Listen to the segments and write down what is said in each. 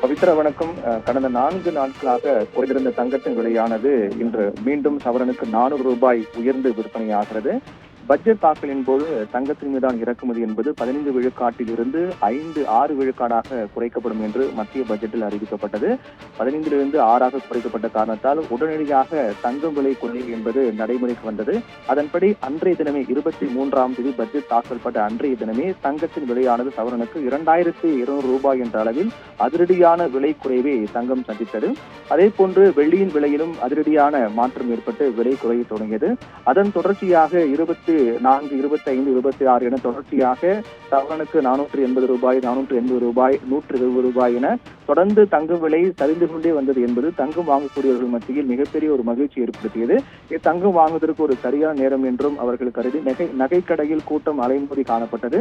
பவித்ரா வணக்கம். கடந்த 4 நாட்களாக குறைந்திருந்த தங்கத்தின் விலையானது இன்று மீண்டும் சவரனுக்கு 400 ரூபாய் உயர்ந்து விற்பனையாகிறது. பட்ஜெட் தாக்கலின் போது தங்கத்தின் மீதான இறக்குமதி என்பது 15 விழுக்காட்டில் இருந்து 5-6 விழுக்காடாக குறைக்கப்படும் என்று மத்திய பட்ஜெட்டில் அறிவிக்கப்பட்டது. 15 6 குறைக்கப்பட்ட காரணத்தால் உடனடியாக தங்கம் விலை குறைவு என்பது நடைமுறைக்கு வந்தது. அதன்படி அன்றைய தினமே 23ஆம் தேதி பட்ஜெட் தாக்கல்பட்ட அன்றைய தினமே தங்கத்தின் விலையானது சவரனுக்கு 2200 ரூபாய் என்ற அளவில் அதிரடியான விலை குறைவை தங்கம் சந்தித்தது. அதே போன்று வெள்ளியின் விலையிலும் அதிரடியான மாற்றம் ஏற்பட்டு விலை குறைய தொடங்கியது. அதன் தொடர்ச்சியாக 24, 25, 26 என தொடர்ச்சியாக சவரனுக்கு 480 ரூபாய், 480 ரூபாய், 120 ரூபாய் என தொடர்ந்து தங்க விலை சரிந்து கொண்டே வந்தது என்பது தங்கம் வாங்கக்கூடியவர்கள் மத்தியில் மிகப்பெரிய ஒரு மகிழ்ச்சி ஏற்படுத்தியது. தங்கம் வாங்குவதற்கு ஒரு சரியான நேரம் என்றும் அவர்கள் கருதி நகைக்கடையில் கூட்டம் அலைமோதி காணப்பட்டது.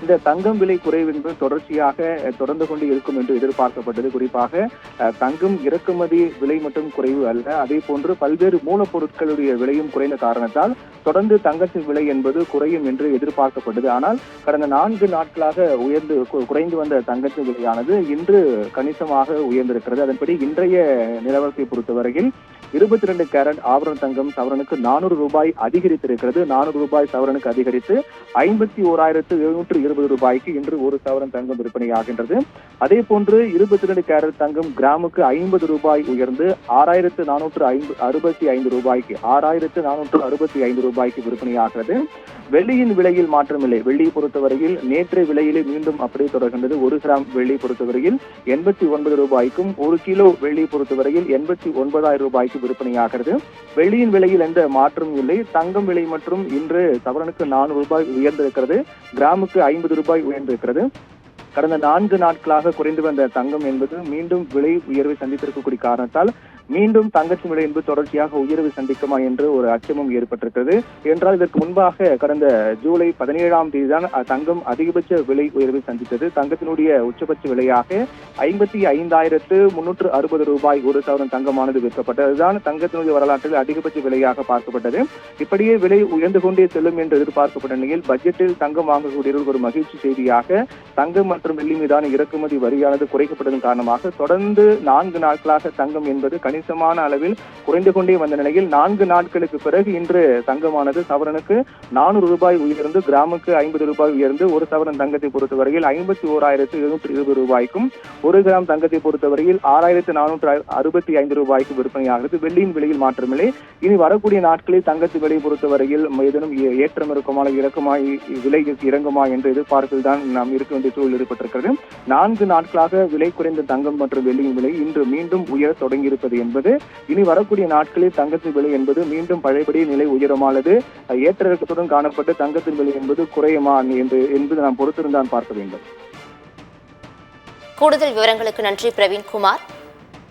இந்த தங்கம் விலை குறைவு என்பது தொடர்ச்சியாக தொடர்ந்து கொண்டு இருக்கும் என்று எதிர்பார்க்கப்பட்டது. குறிப்பாக தங்கம் இறக்குமதி விலை மட்டும் குறைவு அல்ல, அதே போன்று பல்வேறு மூலப்பொருட்களுடைய விலையும் குறைந்த காரணத்தால் தொடர்ந்து தங்கத்தின் விலை என்பது குறையும் என்று எதிர்பார்க்கப்பட்டது. ஆனால் கடந்த 4 நாட்களாக குறைந்து வந்த தங்கத்தின் விலையானது இன்று கணிசமாக உயர்ந்திருக்கிறது. அதன்படி இன்றைய நிலவரத்தை பொறுத்தவரையில் 22 கேரட் ஆபரண தங்கம் சவரனுக்கு 400 ரூபாய் அதிகரித்திருக்கிறது. 400 ரூபாய் சவரனுக்கு அதிகரித்து 51,720 ரூபாய்க்கு இன்று ஒரு சவரன் தங்கம் விற்பனையாகின்றது. அதே போன்று 22 கேரட் தங்கம் கிராமுக்கு 50 ரூபாய் உயர்ந்து 6,465 ரூபாய்க்கு 6,465 ரூபாய்க்கு விற்பனையாகிறது. வெள்ளியின் விலையில் மாற்றமில்லை. வெள்ளியை பொறுத்தவரையில் நேற்றைய விலையிலே மீண்டும் அப்படியே தொடர்கின்றது. 1 கிராம் வெள்ளி பொறுத்தவரையில் 89 ரூபாய்க்கும் 1 கிலோ வெள்ளி பொறுத்தவரையில் 89,000 ரூபாய்க்கு விற்பனையாகிறது. வெள்ளியின் விலையில் எந்த மாற்றமும் இல்லை. தங்கம் விலை மற்றும் இன்று சவரனுக்கு 400 ரூபாய் உயர்ந்திருக்கிறது. கிராமுக்கு 50 ரூபாய் உயர்ந்திருக்கிறது. கடந்த 4 நாட்களாக குறைந்து வந்த தங்கம் என்பது மீண்டும் விலை உயர்வை சந்தித்திருக்கக்கூடிய காரணத்தால் மீண்டும் தங்கத்தின் விலை என்பது தொடர்ச்சியாக உயர்வு சந்திக்குமா என்று ஒரு அச்சமும் ஏற்பட்டிருக்கிறது. என்றால் இதற்கு முன்பாக கடந்த ஜூலை 17ஆம் தேதி தான் தங்கம் அதிகபட்ச விலை உயர்வை சந்தித்தது. தங்கத்தினுடைய உச்சபட்ச விலையாக 55,360 ரூபாய் ஒரு சவரன் தங்கமானது விற்கப்பட்டது. அதுதான் தங்கத்தினுடைய வரலாற்றில் அதிகபட்ச விலையாக பார்க்கப்பட்டது. இப்படியே விலை உயர்ந்து கொண்டே செல்லும் என்று எதிர்பார்க்கப்பட்ட நிலையில் பட்ஜெட்டில் தங்கம் வாங்கக்கூடியவர்கள் ஒரு மகிழ்ச்சி செய்தியாக தங்கம் மற்றும் வெள்ளி மீதான இறக்குமதி வரியானது குறைக்கப்பட்டதன் காரணமாக தொடர்ந்து 4 நாட்களாக தங்கம் என்பது கணிசமான அளவில் குறைந்து கொண்டே வந்த நிலையில் 4 நாட்களுக்கு பிறகு இன்று தங்கமானது சவரனுக்கு 400 ரூபாய் உயர்ந்து கிராமுக்கு 50 ரூபாய் உயர்ந்து ஒரு சவரன் தங்கத்தை பொறுத்தவரையில் 51,720 ரூபாய்க்கும் 1 கிராம் தங்கத்தை பொறுத்தவரையில் 6,465 ரூபாய்க்கு விற்பனையாகிறது. வெள்ளியின் விலையில் மாற்றமில்லை. இனி வரக்கூடிய நாட்களில் தங்கத்தின் விலை பொறுத்தவரையில் ஏதேனும் ஏற்றம் இருக்குமா, இறக்குமாய் விலை இறங்குமா என்ற எதிர்பார்ப்பில் தான் நாம் இருக்க வேண்டிய சூழல் ஏற்பட்டிருக்கிறது. 4 நாட்களாக விலை குறைந்த தங்கம் மற்றும் வெள்ளியின் விலை இன்று மீண்டும் உயர தொடங்கியிருப்பது என்பது இனி வரக்கூடிய நாட்களில் தங்கத்தின் விலை என்பது மீண்டும் பழையபடி நிலை உயரமானது ஏற்ற இறக்கத்துடன் காணப்பட்டு தங்கத்தின் விலை என்பது குறையுமா என்பது நாம் பொறுத்திருந்தான் பார்க்க வேண்டும். கூடுதல் விவரங்களுக்கு நன்றி பிரவீன்குமார்.